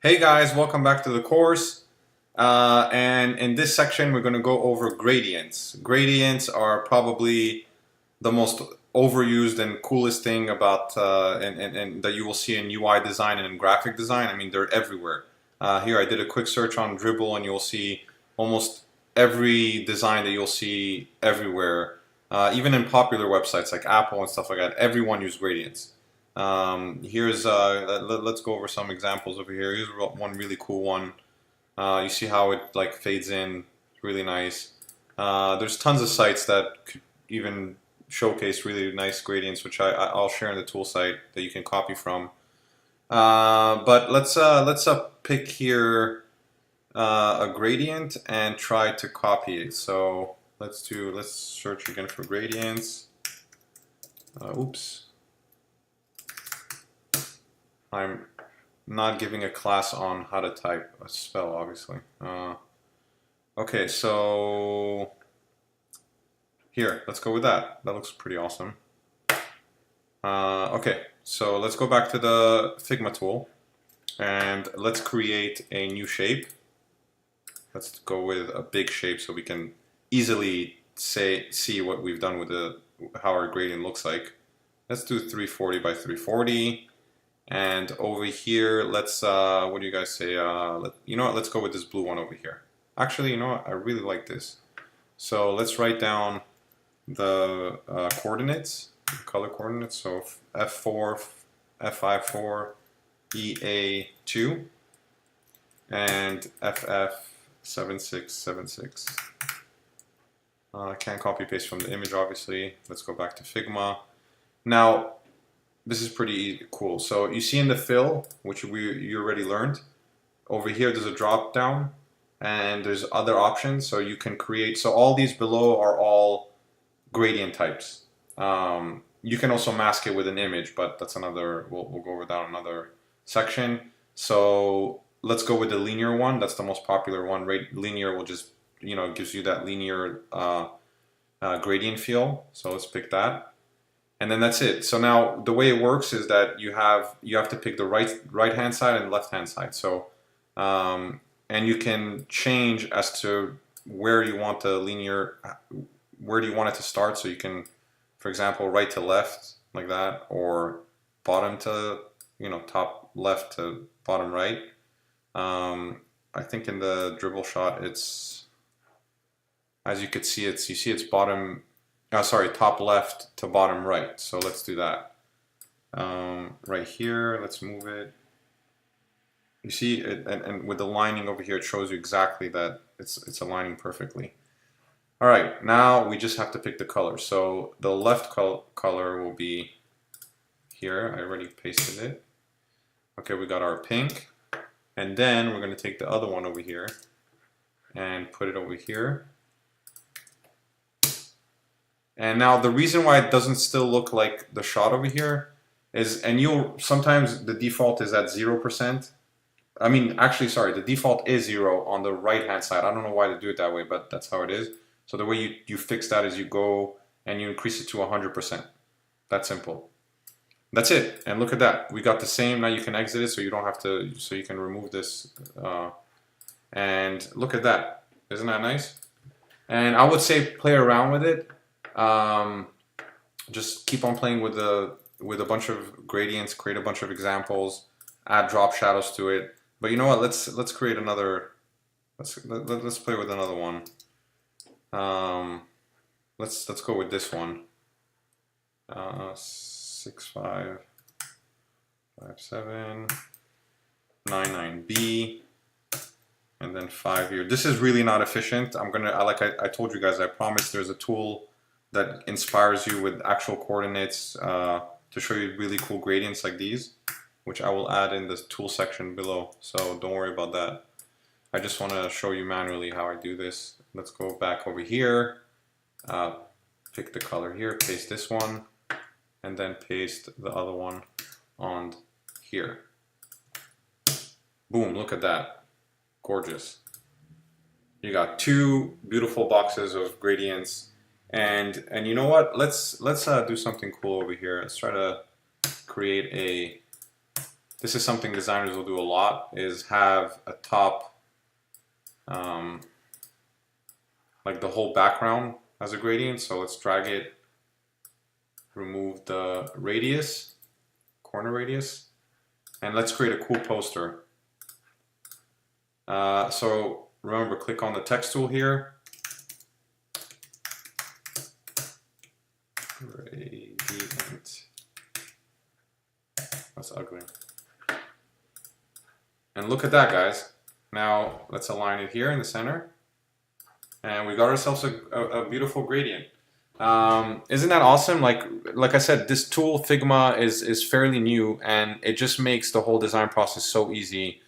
Hey guys, welcome back to the course. And in this section, we're going to go over gradients. Gradients are probably the most overused and coolest thing about and that you will see in UI design and in graphic design. I mean, they're everywhere. Here, I did a quick search on Dribbble, and you'll see almost every design that you'll see everywhere. Even in popular websites like Apple and stuff like that, everyone uses gradients. Here's let's go over some examples over here. Here's one really cool one. You see how it like fades in, really nice. There's tons of sites that could even showcase really nice gradients, which I'll share in the tool site that you can copy from. But let's pick here a gradient and try to copy it. So let's search again for gradients. Oops. I'm not giving a class on how to type a spell, obviously. Okay, so here, let's go with that. That looks pretty awesome. Okay, so let's go back to the Figma tool and let's create a new shape. Let's go with a big shape so we can easily see what we've done with how our gradient looks like. Let's do 340 by 340. And over here, let's, what do you guys say? You know what, let's go with this blue one over here. Actually, you know what, I really like this. So let's write down the coordinates, the color coordinates. So F4, F54, EA2, and FF7676. I can't copy paste from the image, obviously. Let's go back to Figma. Now, this is pretty cool. So you see in the fill, which you already learned, over here there's a drop down and there's other options. So you can create, so all these below are all gradient types. You can also mask it with an image, but that's another, we'll go over that in another section. So let's go with the linear one. That's the most popular one. Linear will just, gives you that linear gradient feel. So let's pick that. And then that's it. So now the way it works is that you have to pick the right hand side and left hand side. So and you can change as to where you want the linear, where do you want it to start. So you can, for example, right to left like that, or bottom to top left to bottom right. I think in the Dribbble shot, it's, as you could see, it's bottom. Sorry, top left to bottom right. So let's do that. Right here, let's move it. You see, and with the lining over here, it shows you exactly that it's aligning perfectly. All right, now we just have to pick the color. So the left color will be here. I already pasted it. Okay, we got our pink. And then we're going to take the other one over here and put it over here. And now the reason why it doesn't still look like the shot over here is, and sometimes the default is at 0%. I mean, actually, sorry, the default is 0 on the right hand side. I don't know why they do it that way, but that's how it is. So the way you fix that is you go and you increase it to 100%. That's simple. That's it. And look at that. We got the same. Now you can exit it so you don't have to, so you can remove this. And look at that. Isn't that nice? And I would say play around with it. Just keep on playing with a bunch of gradients, create a bunch of examples, add drop shadows to it. But you know what? Let's create another. Let's play with another one. Let's go with this one. 655799B, and then 5 here. This is really not efficient. Like I told you guys, I promise there's a tool that inspires you with actual coordinates to show you really cool gradients like these, which I will add in the tool section below. So don't worry about that. I just want to show you manually how I do this. Let's go back over here, pick the color here, paste this one, and then paste the other one on here. Boom, look at that. Gorgeous. You got two beautiful boxes of gradients. And you know what? Let's do something cool over here. Let's try to create this is something designers will do a lot, is have a top, like the whole background as a gradient. So let's drag it, remove the radius, corner radius, and let's create a cool poster. So remember, click on the text tool here. Gradient. That's ugly. And look at that, guys. Now let's align it here in the center. And we got ourselves a beautiful gradient. Isn't that awesome? Like I said, this tool Figma is fairly new, and it just makes the whole design process so easy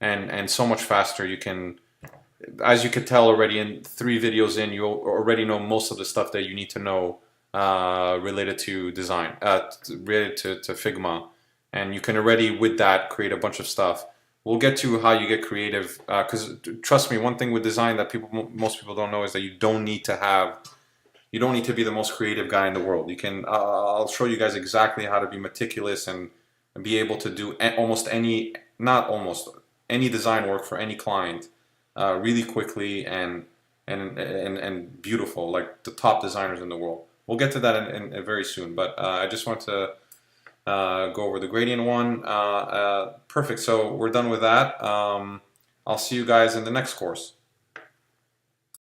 and so much faster. You can, as you could tell already in 3 videos in, you already know most of the stuff that you need to know related to design, related to Figma, and you can already with that create a bunch of stuff. We'll get to how you get creative, because trust me, one thing with design that most people don't know is that you don't need to be the most creative guy in the world. You can, I'll show you guys exactly how to be meticulous and be able to do any design work for any client really quickly and beautiful, like the top designers in the world. We'll get to that in very soon, but I just want to go over the gradient one. Perfect, so we're done with that. I'll see you guys in the next course.